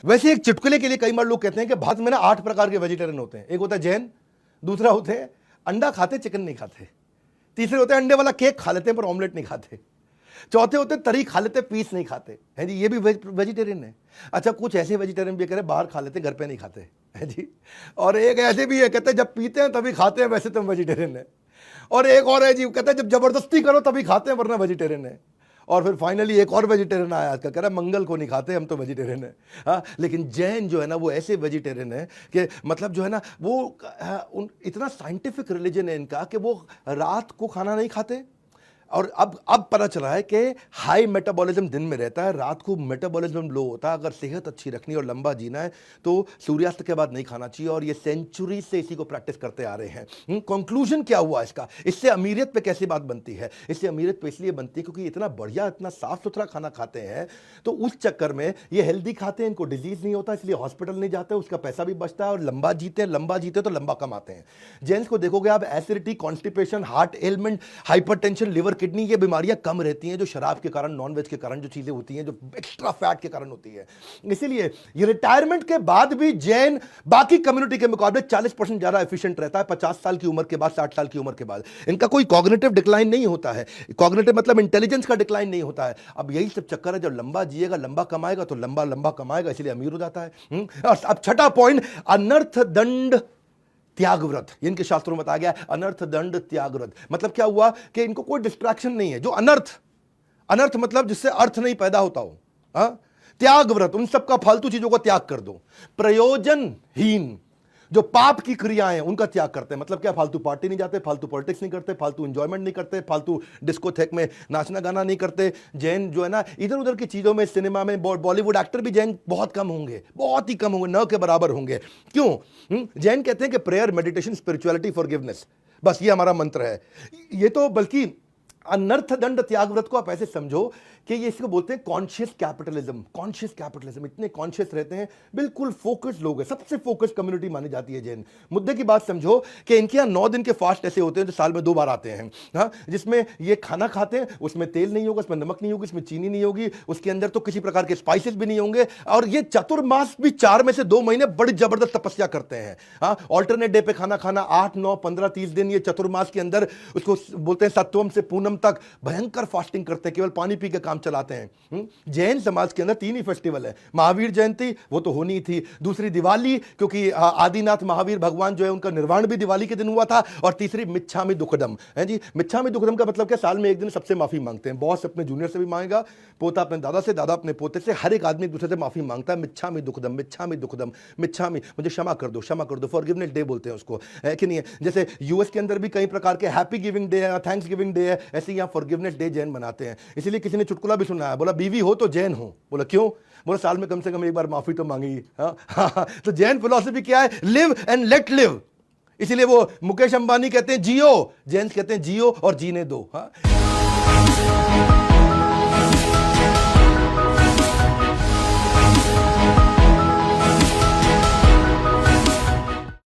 वैसे एक चुटकुले के लिए कई बार लोग कहते हैं कि भारत में ना 8 प्रकार के वेजिटेरियन होते हैं। एक होता है जैन, दूसरा होते हैं अंडा खाते चिकन नहीं खाते, तीसरे होते हैं अंडे वाला केक खा लेते हैं पर ऑमलेट नहीं खाते, चौथे होते हैं तरी खा लेते पीस नहीं खाते, है जी, ये भी वेजिटेरियन है। अच्छा, कुछ ऐसे वेजिटेरियन भी कह रहे हैं बाहर खा लेते घर पे नहीं खाते, है जी। और एक ऐसे भी है कहते हैं जब पीते हैं तभी खाते हैं, वैसे तो वेजिटेरियन है। और एक और है जी, कहते हैं जब जबरदस्ती करो तभी खाते हैं वरना वेजिटेरियन है। और फिर फाइनली एक और वेजिटेरियन आया आजकल, कह रहा है मंगल को नहीं खाते हम तो वेजिटेरियन है। हाँ, लेकिन जैन जो है ना वो ऐसे वेजिटेरियन है कि मतलब जो है ना वो इतना साइंटिफिक रिलीजन है इनका कि वो रात को खाना नहीं खाते। और अब पता चला है कि हाई मेटाबॉलिज्म दिन में रहता है, रात को मेटाबॉलिज्म लो होता है। अगर सेहत अच्छी रखनी और लंबा जीना है तो सूर्यास्त के बाद नहीं खाना चाहिए, और ये सेंचुरी से इसी को प्रैक्टिस करते आ रहे हैं। कंक्लूजन क्या हुआ इसका, इससे अमीरियत पे कैसी बात बनती है? इससे अमीरियत पे इसलिए बनती है क्योंकि इतना बढ़िया इतना साफ सुथरा खाना खाते हैं, तो उस चक्कर में ये हेल्दी खाते हैं, इनको डिजीज नहीं होता, इसलिए हॉस्पिटल नहीं जाते, उसका पैसा भी बचता है और लंबा जीते हैं। लंबा जीते तो लंबा कमाते हैं। जेंट्स को देखोगे आप, acidity, constipation, heart element, hypertension, liver, kidney, ये बीमारियां कम रहती हैं जो शराब के कारण, नॉनवेज के कारण जो चीजें होती हैं, जो एक्स्ट्रा फैट के कारण होती है। इसीलिए ये रिटायरमेंट के बाद भी जैन बाकी कम्युनिटी के मुकाबले 40% ज्यादा एफिशिएंट रहता है 50 साल की उम्र के बाद, 60 साल की उम्र के बाद। इनका कोई कॉग्निटिव डिक्लाइन नहीं होता है, कॉग्निटिव मतलब इंटेलिजेंस का डिक्लाइन नहीं होता है। अब यही सब चक्कर है, जब लंबा जिएगा लंबा कमाएगा तो लंबा लंबा कमाएगा, इसलिए अमीर हो जाता है। अब छठा पॉइंट, अनर्थ दंड त्यागव्रत। इनके शास्त्रों में बताया गया अनर्थ दंड त्यागव्रत। मतलब क्या हुआ कि इनको कोई डिस्ट्रैक्शन नहीं है। जो अनर्थ मतलब जिससे अर्थ नहीं पैदा होता हो, त्यागव्रत, उन सब का फालतू चीजों का त्याग कर दो। प्रयोजनहीन जो पाप की क्रियाएं हैं उनका त्याग करते हैं। मतलब क्या, फालतू पार्टी नहीं जाते, फालतू पॉलिटिक्स नहीं करते, फालतू एंजॉयमेंट नहीं करते, फालतू डिस्कोथेक में नाचना गाना नहीं करते। जैन जो है ना इधर उधर की चीजों में, सिनेमा में, बॉलीवुड एक्टर भी जैन बहुत कम होंगे, बहुत ही कम होंगे, न के बराबर होंगे। क्यों? जैन कहते हैं कि प्रेयर, मेडिटेशन, स्पिरिचुअलिटी, फॉरगिवनेस, बस ये हमारा मंत्र है। ये तो बल्कि अनर्थ दंड त्यागव्रत को आप ऐसे समझो कि ये इसको बोलते हैं कॉन्शियस कैपिटलिज्म। कॉन्शियस कैपिटलिज्म, इतने कॉन्शियस रहते हैं, बिल्कुल फोकस्ड लोग हैं, सबसे फोकस्ड कम्युनिटी मानी जाती है जैन। मुद्दे की बात समझो कि इनके यहाँ 9 दिन के फास्ट ऐसे होते हैं जो साल में 2 बार आते हैं। हाँ, जिसमें ये खाना खाते हैं, उसमें तेल नहीं होगा, उसमें नमक नहीं होगी, उसमें चीनी नहीं होगी, उसके अंदर तो किसी प्रकार के स्पाइसेस भी नहीं होंगे। और ये चतुर्मास भी 4 में से 2 महीने बड़ी जबरदस्त तपस्या करते हैं। हाँ, ऑल्टरनेट डे पे खाना खाना, 8, 9, 15, 30 दिन ये चतुर्मास के अंदर, उसको बोलते हैं सत्वम से पूनम तक भयंकर फास्टिंग करते हैं, केवल पानी पी के काम चलाते हैं। जैन समाज के अंदर 3 ही फेस्टिवल है। महावीर जयंती वो तो होनी थी, दूसरी दिवाली क्योंकि आदिनाथ महावीर भगवान जो है उनका निर्वाण भी दिवाली के दिन हुआ था, और तीसरी मिच्छामि दुक्कडम है जी। मिच्छामि दुक्कडम का मतलब क्या, साल में एक दिन सबसे माफी मांगते हैं। बॉस अपने जूनियर से भी मांगेगा, पोता अपने दादा से, दादा अपने पोते से, हर एक आदमी एक दूसरे से माफी मांगता है। मिच्छामि दुक्कडम, मिच्छामि दुक्कडम, मिच्छामि, मुझे क्षमा कर दो, क्षमा कर दो, फॉरगिवनेस डे बोलते हैं उसको, है कि नहीं है? जैसे यूएस के अंदर भी कई प्रकार के हैप्पी गिविंग डे है, थैंक्स गिविंग डे है, ऐसे यहाँ फॉरगिवनेस डे जैन मनाते हैं। इसीलिए किसी ने चुटकुला भी सुना है, बोला बीवी हो तो जैन हो। बोला क्यों? बोला साल में कम से कम एक बार माफी तो मांगी। तो जैन फिलॉसफी क्या है? Live and let live. इसीलिए वो मुकेश अंबानी कहते हैं जियो, जैन कहते हैं जियो और जीने दो।